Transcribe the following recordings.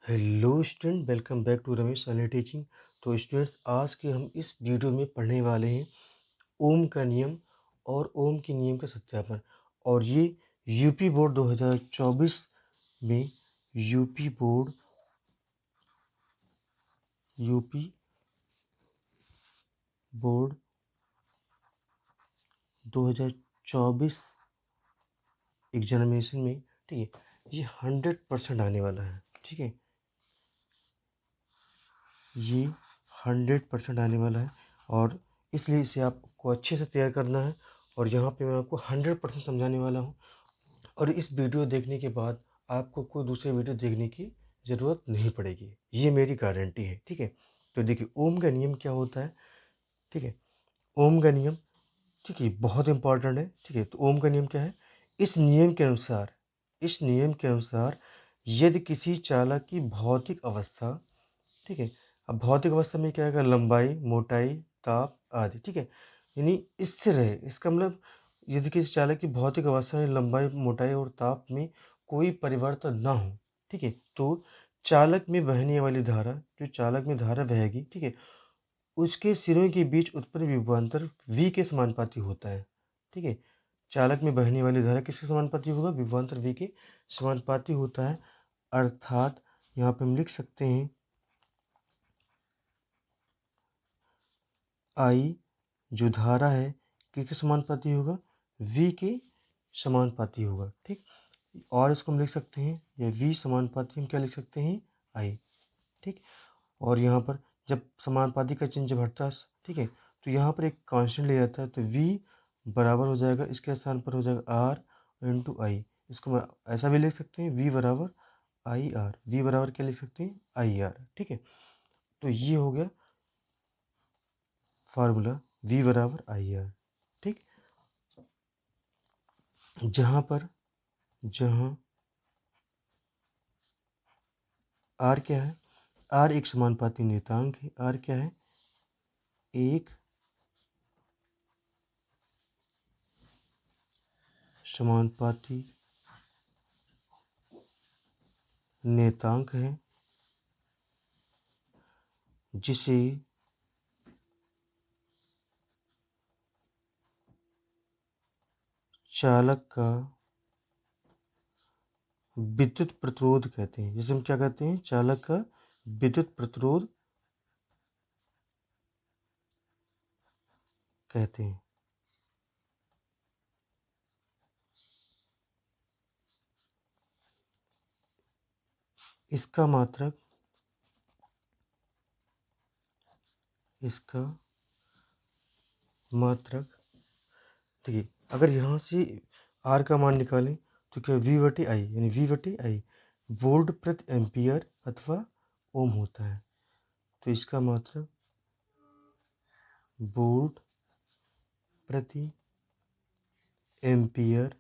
Hello student, welcome back to Ramesh online teaching. तो students, आज के हम इस वीडियो में पढ़ने वाले हैं ओम का नियम और ओम के नियम का सत्यापन। और ये यूपी बोर्ड 2024 में यूपी बोर्ड बोर्ड 2024 एग्जामिनेशन में, ठीक है, ये 100% आने वाला है। ठीक है, ये 100% आने वाला है और इसलिए इसे आपको अच्छे से तैयार करना है। और यहाँ पे मैं आपको 100% समझाने वाला हूँ। और इस वीडियो देखने के बाद आपको कोई दूसरे वीडियो देखने की ज़रूरत नहीं पड़ेगी, ये मेरी गारंटी है। ठीक है, तो देखिए ओम का नियम क्या होता है। ठीक है, ओम का नियम, ठीक है, बहुत इंपॉर्टेंट है। ठीक है, तो ओम का नियम क्या है। इस नियम के अनुसार यदि किसी चालक की भौतिक अवस्था, ठीक है, अब भौतिक अवस्था में क्या है, लंबाई, मोटाई, ताप आदि, ठीक है, यानी स्थिर है। इसका मतलब यदि किसी चालक की भौतिक अवस्था में लंबाई, मोटाई और ताप में कोई परिवर्तन ना हो, ठीक है, तो चालक में बहने वाली धारा, जो चालक में धारा बहेगी, ठीक है, उसके सिरों के बीच उत्पन्न विभवांतर v के समानुपाती होता है। ठीक है, चालक में बहने वाली धारा किसके समानुपाती होगा, विभवांतर v के समानुपाती होता है। अर्थात यहाँ पे हम लिख सकते हैं I जो धारा है किसके समानुपाती होगा, v के समानुपाती होगा। ठीक, और इसको हम लिख सकते हैं, या v समानुपाती हम क्या लिख सकते हैं, I। ठीक, और यहाँ पर जब समानुपाती का चिन्ह जब हटता है, ठीक है, तो यहाँ पर एक कांस्टेंट ले जाता है, तो v बराबर हो जाएगा, इसके स्थान पर हो जाएगा r इंटू आई। इसको मैं ऐसा भी लिख सकते हैं, v बराबर आई आर। v बराबर क्या लिख सकते हैं, आई आर। ठीक है, तो ये हो गया फार्मूला, v बराबर आई आर। ठीक, जहाँ r क्या है, r एक समानुपाती नियतांक है। r क्या है, एक समानुपाती नियतांक है जिसे चालक का विद्युत प्रतिरोध कहते हैं। जिसे हम क्या कहते हैं, चालक का विद्युत प्रतिरोध कहते हैं। इसका मात्रक, ठीक है, अगर यहाँ से R का मान निकालें तो क्या V बटे आई, यानी V बटे आई वोल्ट प्रति एम्पियर अथवा ओम होता है। तो इसका मात्रक वोल्ट प्रति एम्पियर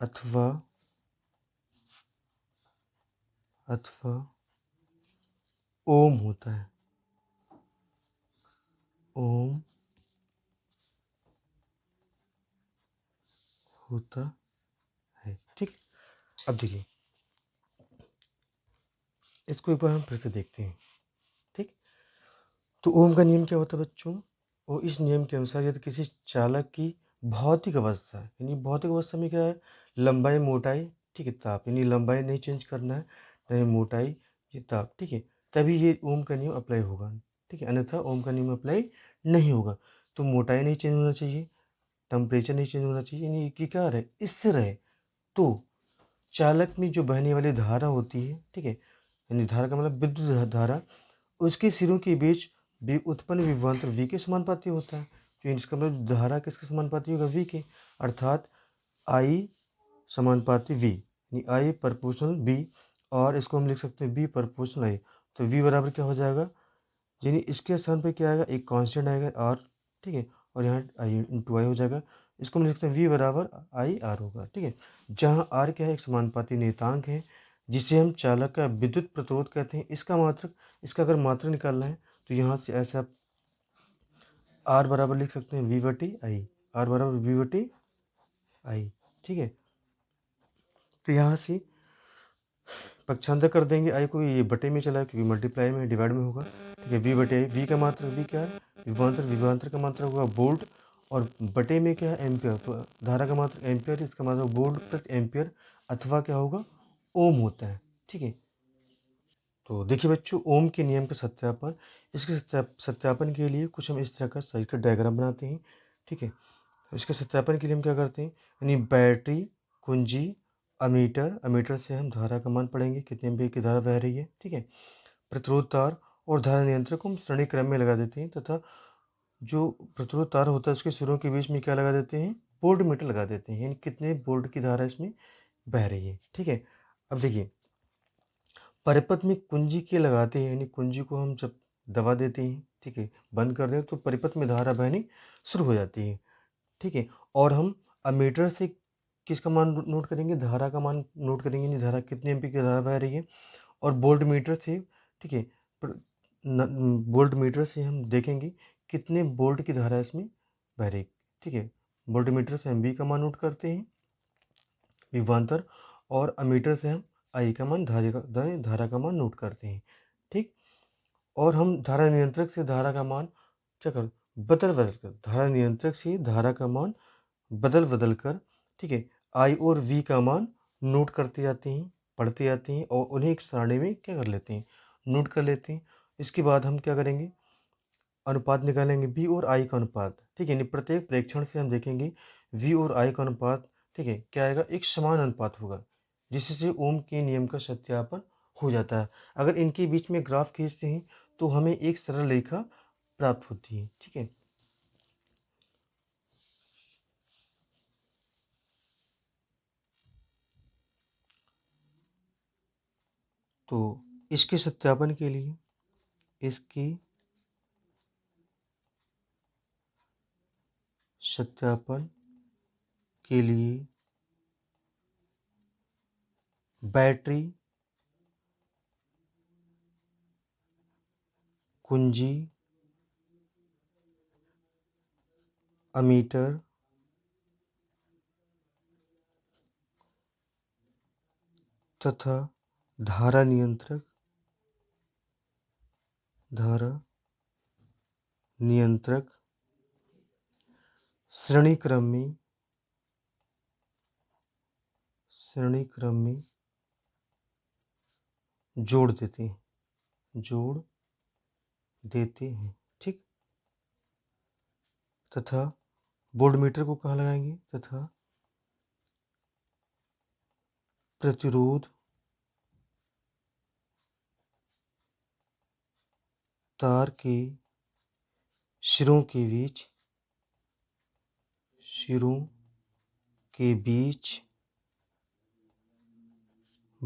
अथवा ओम होता है। ओम होता है। ठीक, अब देखिए इसको एक बार हम फिर से देखते हैं। ठीक, तो ओम का नियम क्या होता है बच्चों, और इस नियम के अनुसार यदि किसी चालक की भौतिक अवस्था, यानी भौतिक अवस्था में क्या है, लंबाई, मोटाई, ठीक है, ताप, यानी लंबाई नहीं चेंज करना है, नहीं मोटाई, ये ताप, ठीक है, तभी ये ओम का नियम अप्लाई होगा। ठीक है, अन्यथा ओम का नियम अप्लाई नहीं होगा। तो मोटाई नहीं चेंज होना चाहिए, टेम्परेचर नहीं चेंज होना चाहिए, यानी कि क्या रहे, स्थिर रहे। तो चालक में जो बहने वाली धारा होती है, ठीक है, यानी धारा का मतलब विद्युत धारा, उसके सिरों के बीच भी उत्पन्न विभवांतर v के समानुपाती होता है। जो इसका मतलब धारा किसके समानुपाती होगा, v के। अर्थात I समानुपाती v, यानी I प्रपोर्शनल b, और इसको हम लिख सकते हैं v प्रपोर्शनल I। तो v बराबर क्या हो जाएगा, यानी इसके स्थान पे क्या आएगा, एक कांस्टेंट आएगा r, ठीक है, और यहाँ i इंटू आई हो जाएगा। इसको हम लिख सकते हैं v बराबर आई आर होगा। ठीक है, जहाँ r क्या है, एक समानुपाती नियतांक है जिसे हम चालक का विद्युत प्रतिरोध कहते हैं। इसका अगर मात्रक निकालना है तो यहाँ से ऐसे आप r बराबर लिख सकते हैं v बटी आई, r बराबर v बटी आई। ठीक है, तो यहाँ से पक्षांतर कर देंगे आई को, ये बटे में चला क्योंकि मल्टीप्लाई में डिवाइड में होगा, ठीक है। वी बटे वी का मात्रा, वी क्या है विभवांतर, विभवांतर का मात्रा होगा वोल्ट, और बटे में क्या है एम्पियर, तो धारा का मात्रा एम्पियर, इसका मात्रा वोल्ट प्रति एम्पियर अथवा क्या होगा ओम होता है, ठीक है। तो देखिए बच्चों, ओम के नियम के सत्यापन, इसके सत्यापन के लिए कुछ हम इस तरह का सर्किट डायग्राम बनाते हैं, ठीक है। तो इसके सत्यापन के लिए हम क्या करते हैं, यानी बैटरी, कुंजी, अमीटर, अमीटर से हम धारा का मान पढ़ेंगे, कितने एम्पीयर की धारा बह रही है, ठीक है। प्रतिरोध तार और धारा नियंत्रक को हम श्रेणी क्रम में लगा देते हैं, तथा जो प्रतिरोध तार होता है उसके सिरों के बीच में क्या लगा देते हैं, वोल्ट मीटर लगा देते हैं, यानी कितने वोल्ट की धारा इसमें बह रही है, ठीक है। अब देखिए, परिपथ में कुंजी के लगाते हैं, यानी कुंजी को हम जब दबा देते हैं, ठीक है, बंद कर दें तो परिपथ में धारा बहनी शुरू हो जाती है, ठीक है। और हम अमीटर से किसका मान नोट करेंगे, धारा का मान नोट करेंगे, यानी धारा कितने एम्पीयर की धारा बह रही है। और वोल्ट मीटर से, ठीक है, वोल्ट मीटर से हम देखेंगे कितने वोल्ट की धारा इसमें बह रही, ठीक है। वोल्ट मीटर से हम वी का मान नोट करते हैं, विभवांतर, और अमीटर से हम आई का मान, धारा का मान नोट करते हैं, ठीक। और हम धारा नियंत्रक से धारा का मान क्या कर बदल बदल कर, धारा नियंत्रक से धारा का मान बदल बदल कर, ठीक है, आई और वी का मान नोट करते जाते हैं, पढ़ते जाते हैं, और उन्हें एक सारणी में क्या कर लेते हैं, नोट कर लेते हैं। इसके बाद हम क्या करेंगे, अनुपात निकालेंगे, वी और आई का अनुपात, ठीक है, यानी प्रत्येक प्रेक्षण से हम देखेंगे वी और आई का अनुपात, ठीक है, क्या आएगा, एक समान अनुपात होगा, जिससे ओम के नियम का सत्यापन हो जाता है। अगर इनके बीच में ग्राफ खींचते हैं तो हमें एक सरल रेखा प्राप्त होती है, ठीक है। तो इसके सत्यापन के लिए, इसकी सत्यापन के लिए बैटरी, कुंजी, अमीटर तथा धारा नियंत्रक, धारा नियंत्रक श्रेणी क्रम में जोड़ देते हैं, ठीक। तथा वोल्ट मीटर को कहाँ लगाएंगे, तथा प्रतिरोध तार के सिरों के बीच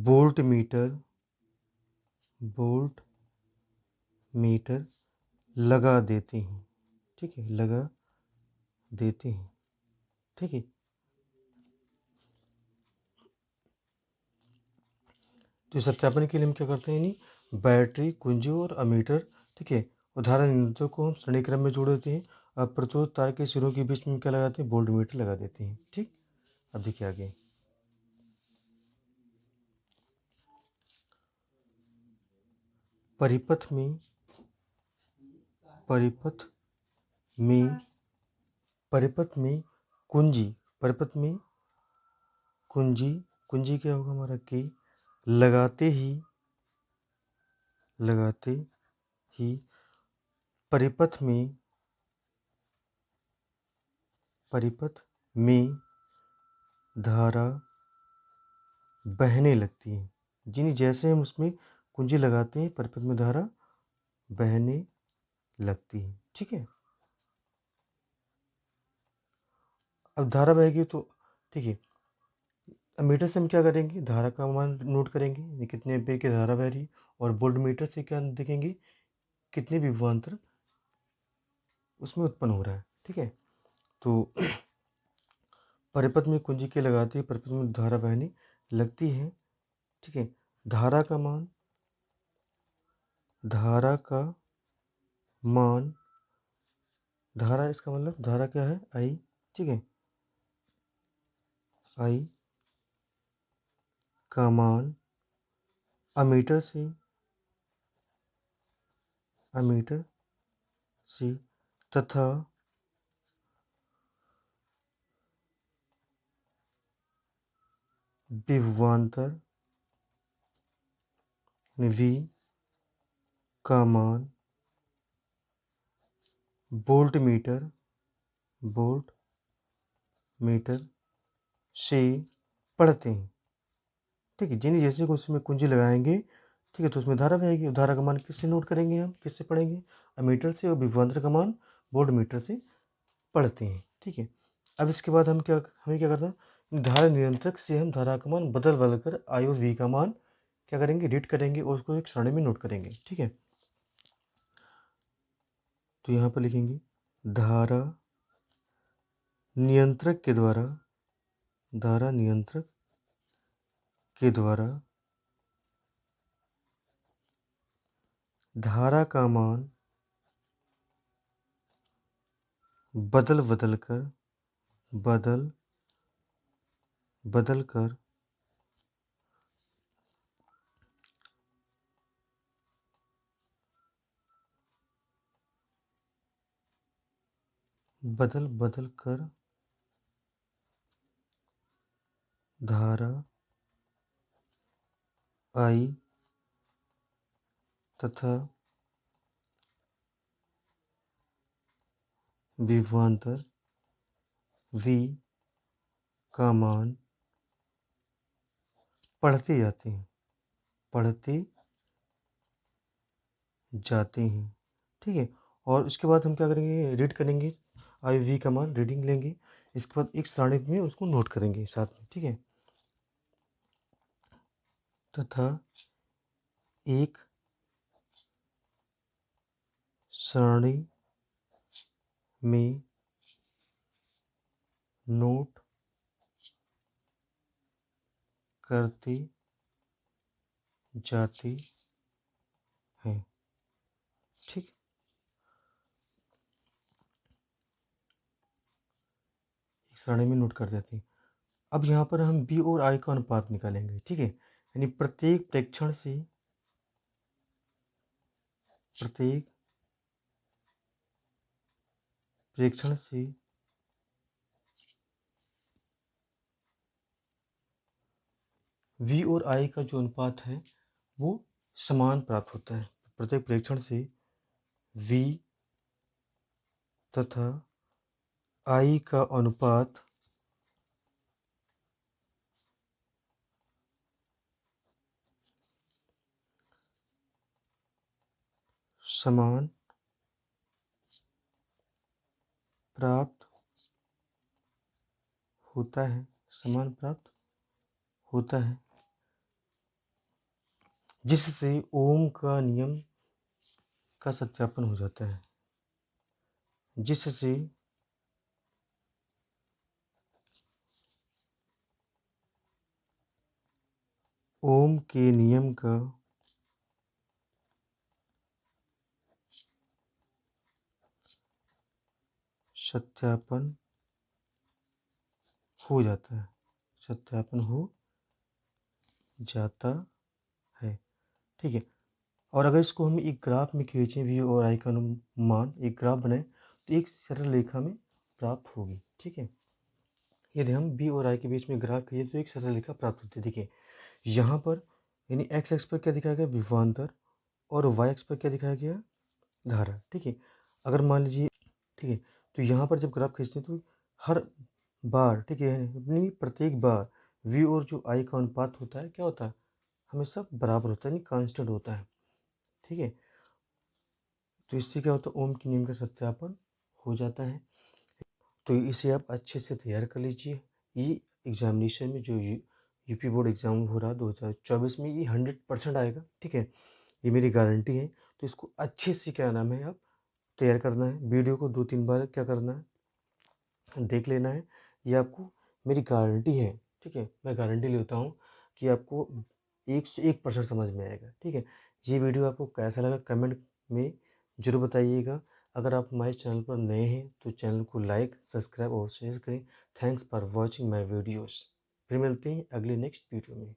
वोल्ट मीटर लगा देते हैं, ठीक है, लगा देते हैं, ठीक है। तो सत्यापन के लिए हम क्या करते हैं, यानी बैटरी, कुंजी और अमीटर, ठीक है, उदाहरण नियंत्रक को हम श्रेणी क्रम में जोड़ देते हैं। अब प्रतिरोध तार के सिरों के बीच में क्या लगाते हैं, वोल्ट मीटर लगा देते हैं, ठीक। अब देखिए आगे, परिपथ में परिपथ में परिपथ में कुंजी परिपथ में कुंजी क्या होगा हमारा, के लगाते ही परिपथ में धारा बहने लगती है, जिन्हें जैसे हम उसमें कुंजी लगाते हैं परिपथ में धारा बहने लगती है, ठीक है। अब धारा बहेगी तो, ठीक है, मीटर से हम क्या करेंगे, धारा का मान नोट करेंगे, ये कितने एम्पीयर की धारा बह रही है, और वोल्ट मीटर से क्या देखेंगे, कितने विभवांतर उसमें उत्पन्न हो रहा है, ठीक है। तो परिपथ में कुंजी के लगाते ही परिपथ में धारा बहने लगती है, ठीक है। धारा का मान धारा का मान धारा, इसका मतलब धारा क्या है, आई, ठीक है, आई का मान अमीटर से तथा विभवांतर V का मान वोल्ट मीटर से पढ़ते हैं। ठीक है, जिन्हें जैसे कि उसमें कुंजी लगाएंगे, ठीक है, तो उसमें धारा बहेगी। धारा का मान किससे नोट करेंगे, हम किससे पढ़ेंगे, अमीटर से, और विभवांतर का मान वोल्ट मीटर से पढ़ते हैं। ठीक है, अब इसके बाद हमें क्या करना है, धारा नियंत्रक से हम धारा का मान बदल कर आई और वी का मान क्या करेंगे, रीड करेंगे और उसको एक सारणी में नोट करेंगे। ठीक है, तो यहाँ पर लिखेंगे धारा नियंत्रक के द्वारा धारा का मान बदल कर धारा आई तथा विभवांतर V का मान पढ़ते जाते हैं। ठीक है, और उसके बाद हम क्या करेंगे, रीड करेंगे, आई वी का मान रीडिंग लेंगे, इसके बाद एक सारणी में उसको नोट करेंगे साथ में। ठीक है, तथा एक सारणी में नोट करते जाते हैं। ठीक, एक सारणी में नोट कर देते हैं। अब यहाँ पर हम बी और आई का अनुपात निकालेंगे। ठीक है, यानी प्रत्येक प्रेक्षण से V और I का जो अनुपात है वो समान प्राप्त होता है। प्रत्येक प्रेक्षण से V तथा I का अनुपात समान प्राप्त होता है, जिससे ओम का नियम का सत्यापन हो जाता है। जिससे ओम के नियम का सत्यापन हो जाता है। ठीक है, और अगर इसको हम एक ग्राफ में खींचें, V और I का अनुमान एक ग्राफ बनाए तो एक सरल रेखा में प्राप्त होगी। ठीक है, यदि हम B और I के बीच में ग्राफ खींचे तो एक सरल रेखा प्राप्त होती है। देखिए यहाँ पर यानी x एक्स पर क्या दिखाया गया, विभवांतर, और y एक्स पर क्या दिखाया गया, धारा। ठीक है, अगर मान लीजिए, ठीक है, तो यहाँ पर जब ग्राफ खींचते हैं तो हर बार, ठीक है, यानी प्रत्येक बार V और जो I का अनुपात होता है क्या होता है, हमेशा बराबर होता है, यानी कांस्टेंट होता है। ठीक है, तो इससे क्या होता है, ओम के नियम का सत्यापन हो जाता है। तो इसे आप अच्छे से तैयार कर लीजिए। ये एग्जामिनेशन में जो यूपी बोर्ड एग्जाम हो रहा है 2024 में, ये 100% आएगा। ठीक है, ये मेरी गारंटी है। तो इसको अच्छे से क्या नाम है, आप तैयार करना है। वीडियो को 2-3 बार क्या करना है, देख लेना है। ये आपको मेरी गारंटी है। ठीक है, मैं गारंटी लेता हूँ कि आपको 101% समझ में आएगा। ठीक है, ये वीडियो आपको कैसा लगा कमेंट में ज़रूर बताइएगा। अगर आप हमारे चैनल पर नए हैं तो चैनल को लाइक, सब्सक्राइब और शेयर करें। Thanks for watching my videos. फिर मिलते हैं अगले नेक्स्ट वीडियो में।